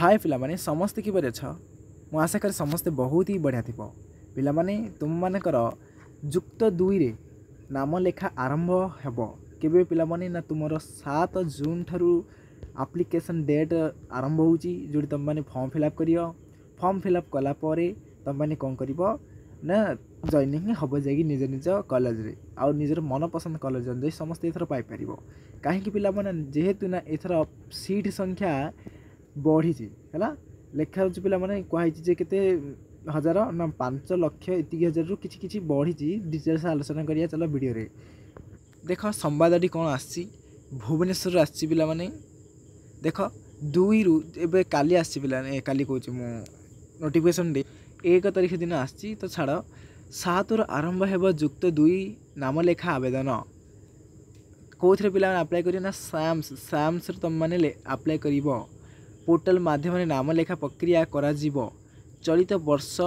हाय पिला माने समस्ते किपरि अछ मु आशा कर समस्ते बहुत ही बढ़िया थी पिला माने तुम मानकर जुक्त 2 रे नाम लेखा आरंभ हेब केबे पिला माने ना तुमर 7 जून ठारू एप्लिकेशन डेट आरंभ होउची जोडी तुम माने फॉर्म फिलअप करियो फॉर्म फिलअप कला परे तुम माने कोन करिवो ना जॉइनिंग हब जागी निज निज कॉलेज रे आ निजर मन पसंद कॉलेज जे समस्त एथर पाई परिवो काहे कि पिला माने जेहेतु ना एथर सीट संख्या बढ़ी है लेखा हो पिला माने कहि जे केते हजार ना 5 लाख एति हजार रु किछि किछि बढ़ी डिटेल्स आलोचना करिया चलो वीडियो रे देख संवादटी कौन आसी भुवनेश्वर आसी पिला माने देख 2 रु एबे काली आसी पिला काली कहूँ मु नोटिफिकेशन दे 1 तारिख दिन आसी तो छाड़ 7 रु आरंभ हेब जुक्त 2 नाम लेखा आवेदन कौन पिला अप्लाई करियो ना साम्स तुम माने अप्लाई करिवो पोर्टल माध्यम नाम लेखा प्रक्रिया करा जीवो चलित वर्ष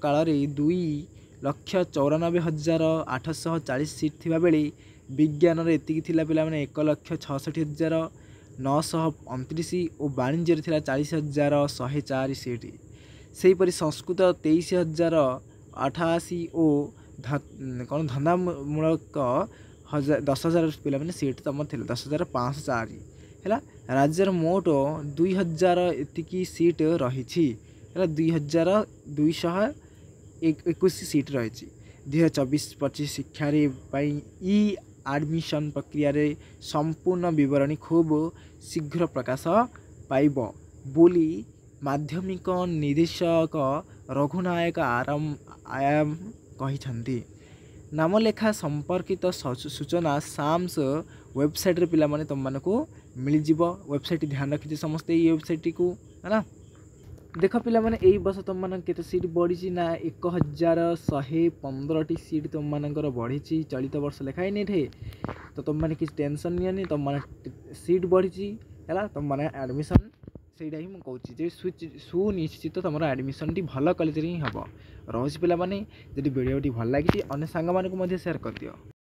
काल 2,94,840 सीट थिबा बेले विज्ञान रे एतिकी थिला पिला माने 1,66,929 और वाणिज्य थिला 40,104 सीट सेही परि संस्कृत 23,088 और कौन धंदामूलक 10,000 पिला माने सीट तम थिला 10,504 है राज्यर मोट 2,000 एतिकी सीट रही 2,221 सीट रही 2024-25 शिक्षा ई एडमिशन प्रक्रिया रे संपूर्ण विवरणी खूब शीघ्र प्रकाश पाइब बोली माध्यमिक निर्देशक रघुनायक आयाम कही नामलेखा संपर्कित सूचना साम्स वेबसाइट रे पिला माने तुम मानकू मिल जीवो वेबसाइट ध्यान रखिए समस्ते ये वेबसाइट को है ना देख पिला माने एई बस तुम मान केते सीट बढ़ी ना 1,115 सीट तुम मानकर बढ़ी चलित वर्ष लिखाई नहीं थे तो तुम माने किसी टेंशन नहीं तुम माने सीट बढ़ी है तुम माने एडमिशन सेटा ही मुझे सुनिश्चित तुम एडमिशन टी भल कॉलेज ही हम रोज पिला माने जदि वीडियो टी भल लगी अन्य सांग मानकू शेयर कर दियो।